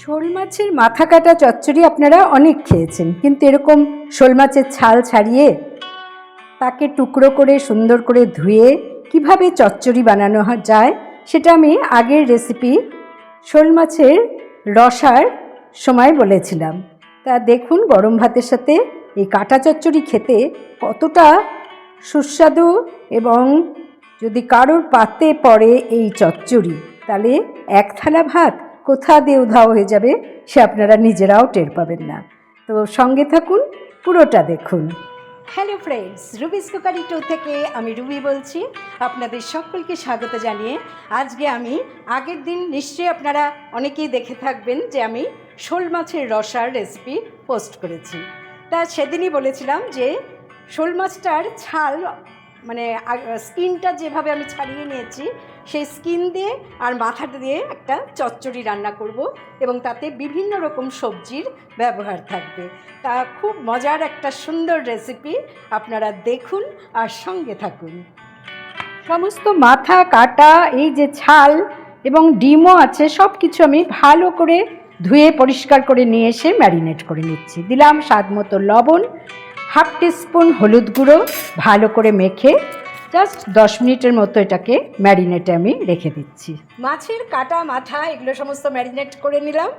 শোল মাছের মাথা কাটা চচ্চড়ি আপনারা অনেক খেয়েছেন, কিন্তু এরকম শোল মাছের ছাল ছাড়িয়ে তাকে টুকরো করে সুন্দর করে ধুয়ে কিভাবে চচ্চড়ি বানানো যায় সেটা আমি আগের রেসিপি শোল মাছের রসার সময় বলেছিলাম। তা দেখুন, গরম ভাতের সাথে এই কাটা চচ্চড়ি খেতে কতটা সুস্বাদু, এবং যদি কারোর পাতে পড়ে এই চচ্চড়ি তাহলে এক থালা ভাত কোথা দিয়ে উধাও হয়ে যাবে সে আপনারা নিজেরাও টের পাবেন না। তো সঙ্গে থাকুন, পুরোটা দেখুন। হ্যালো ফ্রেন্ডস, রুবিস কুকারি 2 থেকে আমি রুবি বলছি। আপনাদের সকলকে স্বাগত জানিয়ে আজকে আমি আগের দিন নিশ্চয়ই আপনারা অনেকেই দেখে থাকবেন যে আমি শোল মাছের রসার রেসিপি পোস্ট করেছি। তা সেদিনই বলেছিলাম যে শোল মাছটার ছাল মানে স্কিনটা যেভাবে আমি ছাড়িয়ে নিয়েছি সেই স্কিন দিয়ে আর মাথাটা দিয়ে একটা চচ্চড়ি রান্না করব, এবং তাতে বিভিন্ন রকম সবজির ব্যবহার থাকবে। তা খুব মজার একটা সুন্দর রেসিপি, আপনারা দেখুন আর সঙ্গে থাকুন। সমস্ত মাথা কাটা, এই যে ছাল এবং ডিমও আছে, সব কিছু আমি ভালো করে ধুয়ে পরিষ্কার করে নিয়ে এসে ম্যারিনেট করে নিচ্ছি। দিলাম স্বাদ মতো লবণ, হাফ টিস্পুন হলুদ গুঁড়ো, ভালো করে মেখে জাস্ট 10 মিনিটের মতো এটাকে ম্যারিনেটে আমি রেখে দিচ্ছি। মাছের কাটা মাথা এগুলো সমস্ত ম্যারিনেট করে নিলাম।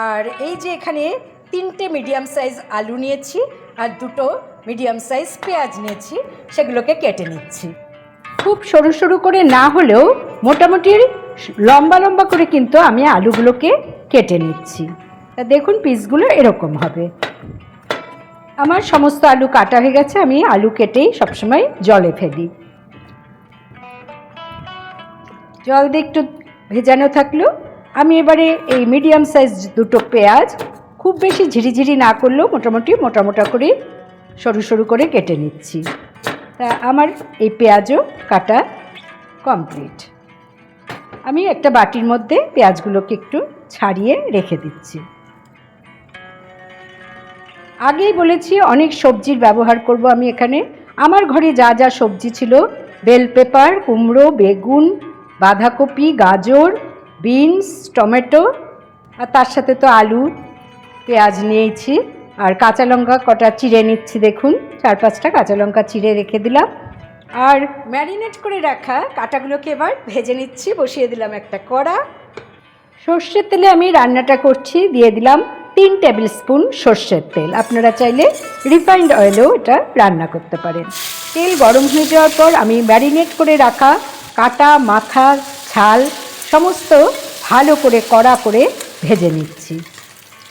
আর এই যে এখানে 3টে মিডিয়াম সাইজ আলু নিয়েছি আর 2টো মিডিয়াম সাইজ পেঁয়াজ নিয়েছি, সেগুলোকে কেটে নিচ্ছি। খুব সরু সরু করে না হলেও মোটামুটি লম্বা লম্বা করে কিন্তু আমি আলুগুলোকে কেটে নিচ্ছি। তা দেখুন, পিসগুলো এরকম হবে। আমার সমস্ত আলু কাটা হয়ে গেছে। আমি আলু কেটেই সবসময় জলে ফেলি। জল দিয়ে একটু ভেজানো থাকলো। আমি এবারে এই মিডিয়াম সাইজ 2টো পেঁয়াজ খুব বেশি ঝিরিঝিরি না করলেও মোটামুটি মোটা মোটা করে সরু সরু করে কেটে নিচ্ছি। তা আমার এই পেঁয়াজও কাটা কমপ্লিট। আমি একটা বাটির মধ্যে পেঁয়াজগুলোকে একটু ছাড়িয়ে রেখে দিচ্ছি। আগেই বলেছি অনেক সবজির ব্যবহার করব আমি এখানে। আমার ঘরে যা যা সবজি ছিল, বেল পেপার, কুমড়ো, বেগুন, বাঁধাকপি, গাজর, বিনস, টমেটো, আর তার সাথে তো আলু, পেঁয়াজ নিয়েছি। আর কাঁচা লঙ্কা কটা চিড়ে নিচ্ছি। দেখুন, 4-5টা কাঁচা লঙ্কা চিড়ে রেখে দিলাম। আর ম্যারিনেট করে রাখা কাটাগুলোকে এবার ভেজে নিচ্ছি। বসিয়ে দিলাম একটা কড়া। সর্ষের তেলে আমি রান্নাটা করছি। দিয়ে দিলাম 3 টেবিল স্পুন সর্ষের তেল। আপনারা চাইলে রিফাইন্ড অয়েলেও এটা রান্না করতে পারেন। তেল গরম হয়ে যাওয়ার পর আমি ম্যারিনেট করে রাখা কাটা মাথা, ছাল সমস্ত ভালো করে কড়া করে ভেজে নিচ্ছি।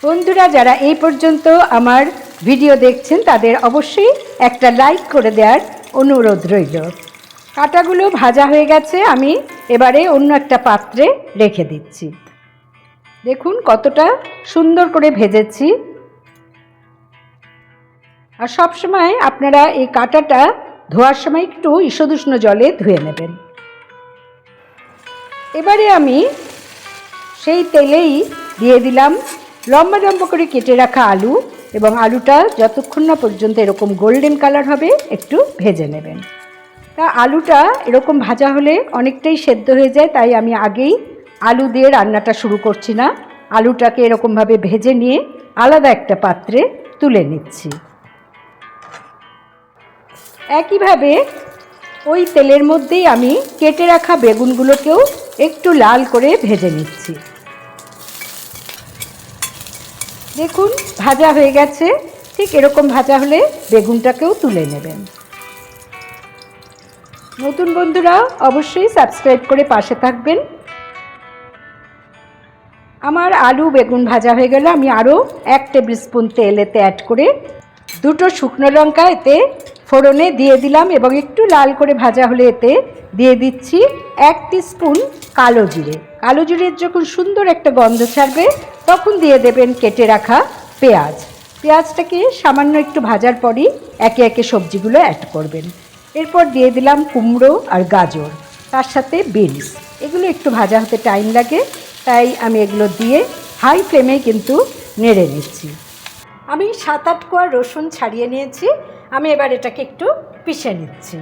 বন্ধুরা, যারা এই পর্যন্ত আমার ভিডিও দেখছেন তাদের অবশ্যই একটা লাইক করে দেওয়ার অনুরোধ রইল। কাটাগুলো ভাজা হয়ে গেছে। আমি এবারে অন্য একটা পাত্রে রেখে দিচ্ছি। দেখুন কতটা সুন্দর করে ভেজেছি। আর সব সময় আপনারা এই কাটাটা ধোয়ার সময় একটু ঈষদুষ্ণ জলে ধুয়ে নেবেন। এবারে আমি সেই তেলেই দিয়ে দিলাম লম্বা লম্বা করে কেটে রাখা আলু, এবং আলুটা যতক্ষণ না পর্যন্ত এরকম গোল্ডেন কালার হবে একটু ভেজে নেবেন। তা আলুটা এরকম ভাজা হলে অনেকটাই সেদ্ধ হয়ে যায়, তাই আমি আগেই আলু দিয়ে রান্নাটা শুরু করছি না। আলুটাকে এরকমভাবে ভেজে নিয়ে আলাদা একটা পাত্রে তুলে নিচ্ছি। একইভাবে ওই তেলের মধ্যেই আমি কেটে রাখা বেগুনগুলোকেও একটু লাল করে ভেজে নিচ্ছি। দেখুন ভাজা হয়ে গেছে। ঠিক এরকম ভাজা হলে বেগুনটাকেও তুলে নেবেন। নতুন বন্ধুরা অবশ্যই সাবস্ক্রাইব করে পাশে থাকবেন। আমার আলু বেগুন ভাজা হয়ে গেলে আমি আরও 1 টেবিল স্পুন তেল এতে অ্যাড করে 2টো শুকনো লঙ্কা এতে ফোড়নে দিয়ে দিলাম, এবং একটু লাল করে ভাজা হলে এতে দিয়ে দিচ্ছি 1 টিস্পুন কালো জিরে। কালো জিরের যখন সুন্দর একটা গন্ধ ছাড়বে তখন দিয়ে দেবেন কেটে রাখা পেঁয়াজ। পেঁয়াজটাকে সামান্য একটু ভাজার পরই একে একে সবজিগুলো অ্যাড করবেন। এরপর দিয়ে দিলাম কুমড়ো আর গাজর, তার সাথে বিনস। এগুলো একটু ভাজা হতে টাইম লাগে, তাই আমি এগুলো দিয়ে হাই ফ্লেমে কিন্তু নেড়ে নিচ্ছি। আমি 7-8 কোয়া রসুন ছাড়িয়ে নিয়েছি। আমি এবার এটাকে একটু পিষে নিচ্ছি।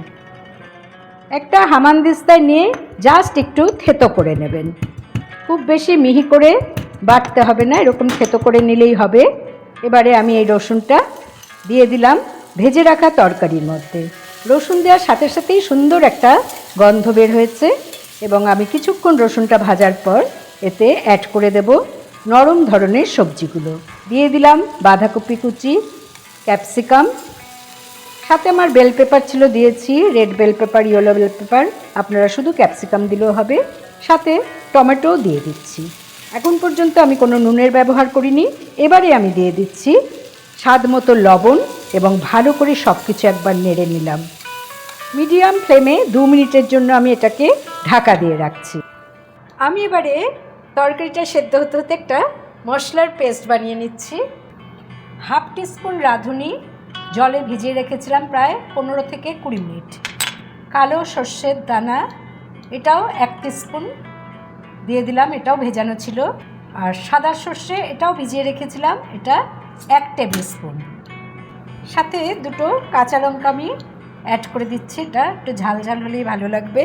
একটা হামানদিস্তায় নিয়ে জাস্ট একটু থেতো করে নেবেন। খুব বেশি মিহি করে বাটতে হবে না, এরকম থেতো করে নিলেই হবে। এবারে আমি এই রসুনটা দিয়ে দিলাম ভেজে রাখা তরকারির মধ্যে। রসুন দেওয়ার সাথে সাথেই সুন্দর একটা গন্ধ বের হয়েছে এবং আমি কিছুক্ষণ রসুনটা ভাজার পর এতে অ্যাড করে দেব নরম ধরনের সবজিগুলো। দিয়ে দিলাম বাঁধাকপি কুচি, ক্যাপসিকাম, সাথে আমার বেল পেপার ছিল, দিয়েছি red bell paper, yellow bell paper, আপনারা শুধু ক্যাপসিকাম দিলেও হবে। সাথে টমেটোও দিয়ে দিচ্ছি। এখন পর্যন্ত আমি কোনো নুনের ব্যবহার করিনি। এবারে আমি দিয়ে দিচ্ছি স্বাদ মতো লবণ এবং ভালো করে সব কিছু একবার নেড়ে নিলাম। মিডিয়াম ফ্লেমে 2 মিনিটের জন্য আমি এটাকে ঢাকা দিয়ে রাখছি। আমি এবারে তরকারিটা সেদ্ধ হতে হতে একটা মশলার পেস্ট বানিয়ে নিচ্ছি। 1/2 টিস্পুন রাঁধুনি জলে ভিজিয়ে রেখেছিলাম প্রায় 15 থেকে 20 মিনিট। কালো সর্ষের দানা এটাও 1 টিস্পুন দিয়ে দিলাম, এটাও ভেজানো ছিল। আর সাদা সর্ষে এটাও ভিজিয়ে রেখেছিলাম, এটা 1 টেবিল স্পুন। সাথে 2টো কাঁচা লঙ্কা আমি অ্যাড করে দিচ্ছি, এটা একটু ঝাল ঝাল হলেই ভালো লাগবে।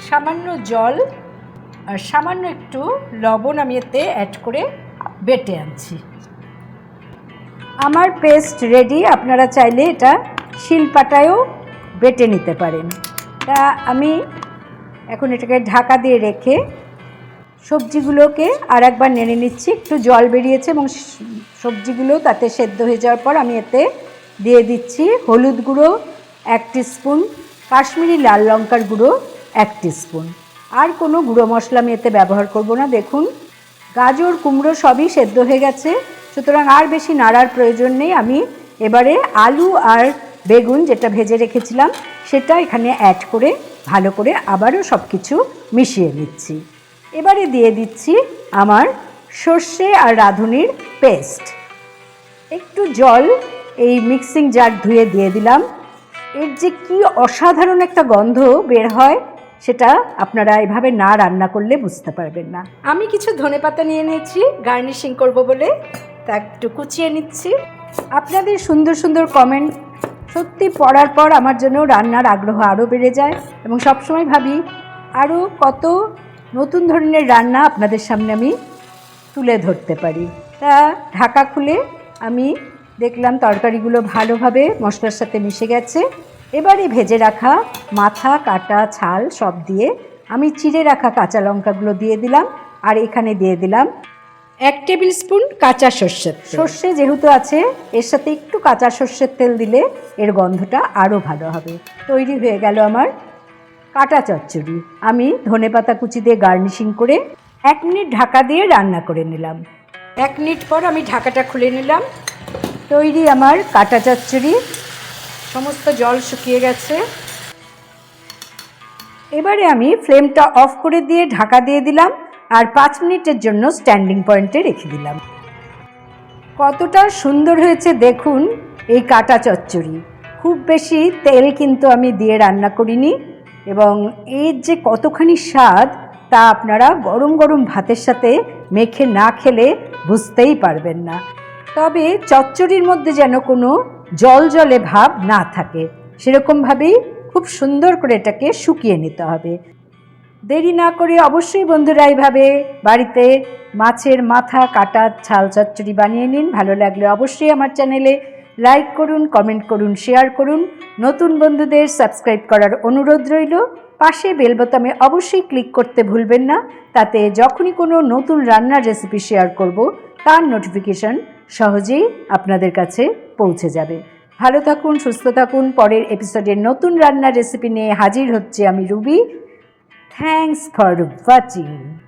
সামান্য জল আর সামান্য একটু লবণ আমি এতে অ্যাড করে বেটে আনছি। আমার পেস্ট রেডি। আপনারা চাইলে এটা শিলপাটায়ও বেটে নিতে পারেন। তা আমি এখন এটাকে ঢাকা দিয়ে রেখে সবজিগুলোকে আর একবার নেড়ে নিচ্ছি। একটু জল বেরিয়েছে এবং সবজিগুলো তাতে সেদ্ধ হয়ে যাওয়ার পর আমি এতে দিয়ে দিচ্ছি হলুদ গুঁড়ো 1 টিস্পুন, কাশ্মীরি লাল লঙ্কার গুঁড়ো 1 টিস্পুন। আর কোনো গুঁড়ো মশলা আমি এতে ব্যবহার করব না। দেখুন গাজর কুমড়ো সবই সেদ্ধ হয়ে গেছে, সুতরাং আর বেশি নাড়ার প্রয়োজন নেই। আমি এবারে আলু আর বেগুন যেটা ভেজে রেখেছিলাম সেটা এখানে অ্যাড করে ভালো করে আবারও সব কিছু মিশিয়ে নিচ্ছি। এবারে দিয়ে দিচ্ছি আমার সর্ষে আর রাঁধুনির পেস্ট। একটু জল এই মিক্সিং জার ধুয়ে দিয়ে দিলাম। এর যে কি অসাধারণ একটা গন্ধ বের হয় সেটা আপনারা এভাবে না রান্না করলে বুঝতে পারবেন না। আমি কিছু ধনেপাতা নিয়ে নিয়েছি গার্নিশিং করব বলে, তা একটু কুচিয়ে নিচ্ছি। আপনাদের সুন্দর সুন্দর কমেন্ট সত্যি পড়ার পর আমার জন্য রান্নার আগ্রহ আরও বেড়ে যায় এবং সবসময় ভাবি আরও কত নতুন ধরনের রান্না আপনাদের সামনে আমি তুলে ধরতে পারি। তা ঢাকা খুলে আমি দেখলাম তরকারিগুলো ভালোভাবে মশলার সাথে মিশে গেছে। এবারে ভেজে রাখা মাথা কাটা ছাল সব দিয়ে আমি চিড়ে রাখা কাঁচা লঙ্কাগুলো দিয়ে দিলাম। আর এখানে দিয়ে দিলাম 1 টেবিল স্পুন কাঁচা সর্ষের তেল। সর্ষে যেহেতু আছে এর সাথে একটু কাঁচা সর্ষের তেল দিলে এর গন্ধটা আরও ভালো হবে। তৈরি হয়ে গেল আমার কাটা চচ্চড়ি। আমি ধনেপাতা কুচি দিয়ে গার্নিশিং করে 1 মিনিট ঢাকা দিয়ে রান্না করে নিলাম। 1 মিনিট পর আমি ঢাকাটা খুলে নিলাম। তৈরি আমার কাটা চচ্চড়ি। সমস্ত জল শুকিয়ে গেছে। এবারে আমি ফ্লেমটা অফ করে দিয়ে ঢাকা দিয়ে দিলাম আর 5 মিনিটের জন্য স্ট্যান্ডিং পয়েন্টে রেখে দিলাম। কতটা সুন্দর হয়েছে দেখুন এই কাটা চচ্চড়ি। খুব বেশি তেল কিন্তু আমি দিয়ে রান্না করিনি এবং এর যে কতখানি স্বাদ তা আপনারা গরম গরম ভাতের সাথে মেখে না খেলে বুঝতেই পারবেন না। তবে চচ্চড়ির মধ্যে যেন কোনো জল জলে ভাব না থাকে, সেরকমভাবেই খুব সুন্দর করে এটাকে শুকিয়ে নিতে হবে। দেরি না করে অবশ্যই বন্ধুরা এইভাবে বাড়িতে মাছের মাথা কাটা ছাল চচ্চড়ি বানিয়ে নিন। ভালো লাগলে অবশ্যই আমার চ্যানেলে লাইক করুন, কমেন্ট করুন, শেয়ার করুন। নতুন বন্ধুদের সাবস্ক্রাইব করার অনুরোধ রইল। পাশে বেল বোতামে অবশ্যই ক্লিক করতে ভুলবেন না, তাতে যখনই কোনো নতুন রান্নার রেসিপি শেয়ার করব তার নোটিফিকেশন সহজেই আপনাদের কাছে পৌঁছে যাবে। ভালো থাকুন, সুস্থ থাকুন। পরের এপিসোডে নতুন রান্নার রেসিপি নিয়ে হাজির হচ্ছে আমি রুবি। Thanks for watching.